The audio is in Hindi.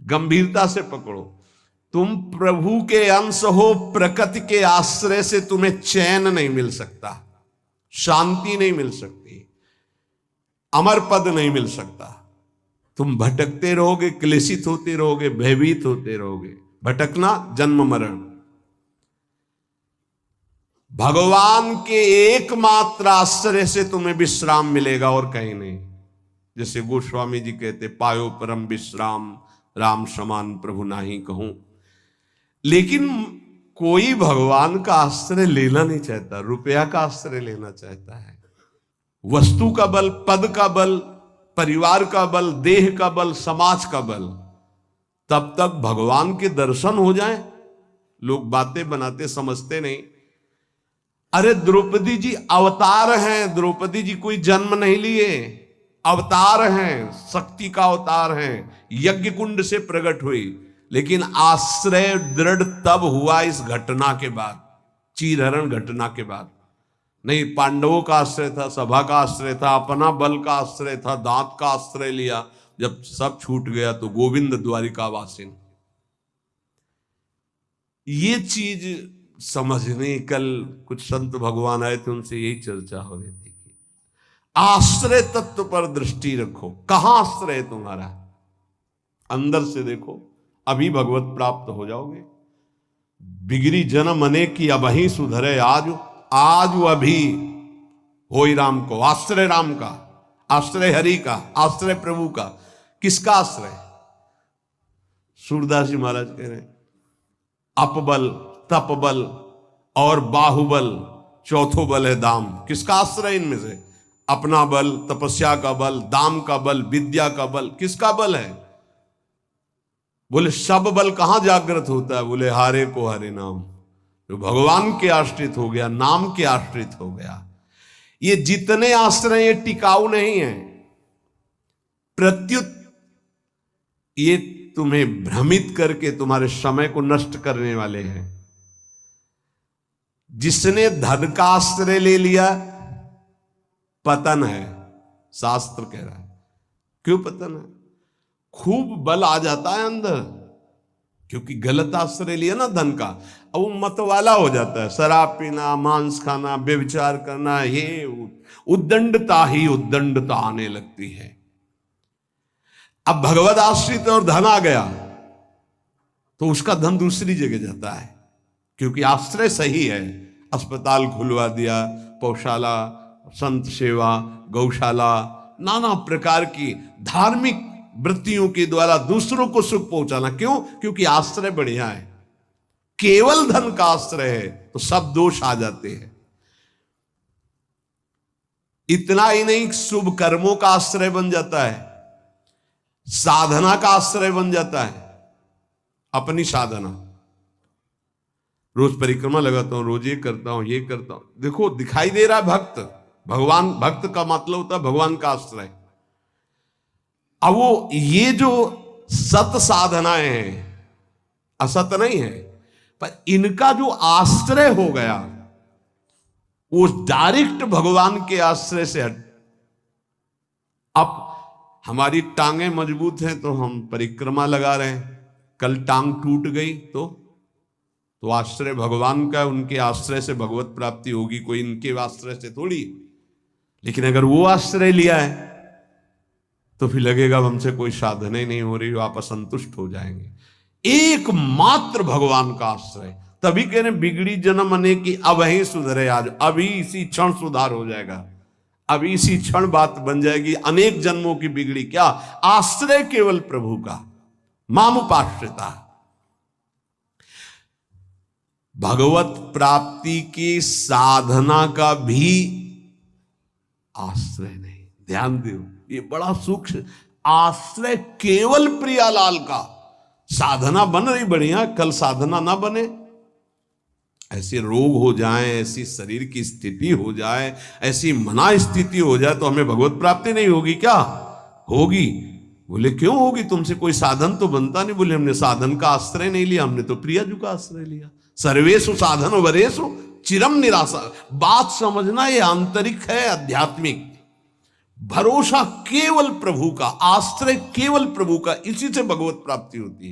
गंभीरता से पकड़ो। तुम प्रभु के अंश हो, प्रकृति के आश्रय से तुम्हें चैन नहीं मिल सकता, शांति नहीं मिल सकती, अमर पद नहीं मिल सकता। तुम भटकते रहोगे, क्लेशित होते रहोगे, भयभीत होते रहोगे। भटकना जन्म मरण। भगवान के एकमात्र आश्रय से तुम्हें विश्राम मिलेगा और कहीं नहीं। जैसे गोस्वामी जी कहते, पायो परम विश्राम राम समान प्रभु नाही कहूं। लेकिन कोई भगवान का आश्रय लेना नहीं चाहता, रुपया का आश्रय लेना चाहता है। वस्तु का बल, पद का बल, परिवार का बल, देह का बल, समाज का बल, तब तक भगवान के दर्शन हो जाए। लोग बातें बनाते, समझते नहीं। अरे द्रौपदी जी अवतार हैं, द्रौपदी जी कोई जन्म नहीं लिए, अवतार हैं, शक्ति का अवतार हैं, यज्ञ कुंड से प्रकट हुई। लेकिन आश्रय दृढ़ तब हुआ इस घटना के बाद, चीरहरण घटना के बाद। नहीं, पांडवों का आश्रय था, सभा का आश्रय था, अपना बल का आश्रय था, दांत का आश्रय लिया। जब सब छूट गया तो गोविंद द्वारिकावासिन। ये चीज समझने, कल कुछ संत भगवान आए थे, उनसे यही चर्चा हो रही थी कि आश्रय तत्व पर दृष्टि रखो। कहां आश्रय है तुम्हारा? अंदर से देखो, अभी भगवत प्राप्त हो जाओगे। बिगड़ी जन्म मने की अबही सुधरे आज, आज अभी होई राम को। आश्रय राम का, आश्रय हरि का, आश्रय प्रभु का। किसका आश्रय? सूरदास जी महाराज कह रहे हैं, अपबल, तपबल और बाहुबल, चौथो बल है दाम। किसका आश्रय इनमें से? अपना बल, तपस्या का बल, दाम का बल, विद्या का बल। किसका बल है? बोले सब बल कहां जागृत होता है? बोले हारे को हरे नाम। जो भगवान के आश्रित हो गया, नाम के आश्रित हो गया। ये जितने आश्रय ये टिकाऊ नहीं है, प्रत्युत ये तुम्हें भ्रमित करके तुम्हारे समय को नष्ट करने वाले हैं। जिसने धन का आश्रय ले लिया, पतन है, शास्त्र कह रहा है। क्यों पतन है? खूब बल आ जाता है अंदर, क्योंकि गलत आश्रय लिया ना धन का। अब वो मतवाला हो जाता है, शराब पीना, मांस खाना, व्यभिचार करना, ये उद्दंडता ही उद्दंडता आने लगती है। अब भगवत आश्रित और धन आ गया तो उसका धन दूसरी जगह जाता है, क्योंकि आश्रय सही है। अस्पताल खुलवा दिया, पौशाला, संत सेवा, गौशाला, नाना प्रकार की धार्मिक वृत्तियों के द्वारा दूसरों को सुख पहुंचाना। क्यों? क्योंकि आश्रय बढ़िया है। केवल धन का आश्रय है तो सब दोष आ जाते हैं। इतना ही नहीं, शुभ कर्मों का आश्रय बन जाता है, साधना का आश्रय बन जाता है। अपनी साधना, रोज परिक्रमा लगाता हूं, रोज ये करता हूं, ये करता हूं। देखो दिखाई दे रहा है भक्त, भगवान। भक्त का मतलब होता है भगवान का आश्रय। अब वो ये जो सत साधनाएं हैं, असत नहीं है, पर इनका जो आश्रय हो गया वो डायरेक्ट भगवान के आश्रय से हट। अब हमारी टांगें मजबूत हैं तो हम परिक्रमा लगा रहे हैं, कल टांग टूट गई तो आश्रय भगवान का, उनके आश्रय से भगवत प्राप्ति होगी, कोई इनके आश्रय से थोड़ी। लेकिन अगर वो आश्रय लिया है तो फिर लगेगा हमसे कोई साधना ही नहीं हो रही, आप असंतुष्ट हो जाएंगे। एकमात्र भगवान का आश्रय। तभी कह रहे बिगड़ी जन्म मने की अबही सुधरे आज। अभी इसी क्षण सुधार हो जाएगा, अभी इसी क्षण बात बन जाएगी। अनेक जन्मों की बिगड़ी क्या, आश्रय केवल प्रभु का, मामुपाश्रिता। भगवत प्राप्ति की साधना का भी आश्रय नहीं। ध्यान दो, ये बड़ा सूक्ष्म। आश्रय केवल प्रियालाल का। साधना बन रही बढ़िया, कल साधना ना बने, ऐसे रोग हो जाए, ऐसी शरीर की स्थिति हो जाए, ऐसी मना स्थिति हो जाए तो हमें भगवत प्राप्ति नहीं होगी क्या? होगी। बोले क्यों होगी? तुमसे कोई साधन तो बनता नहीं। बोले हमने साधन का आश्रय नहीं लिया, हमने तो प्रियाजू का आश्रय लिया। सर्वेषु साधन वरेषु चिरम निराशा। बात समझना, ये आंतरिक है, आध्यात्मिक। भरोसा केवल प्रभु का, आश्रय केवल प्रभु का, इसी से भगवत प्राप्ति होती है।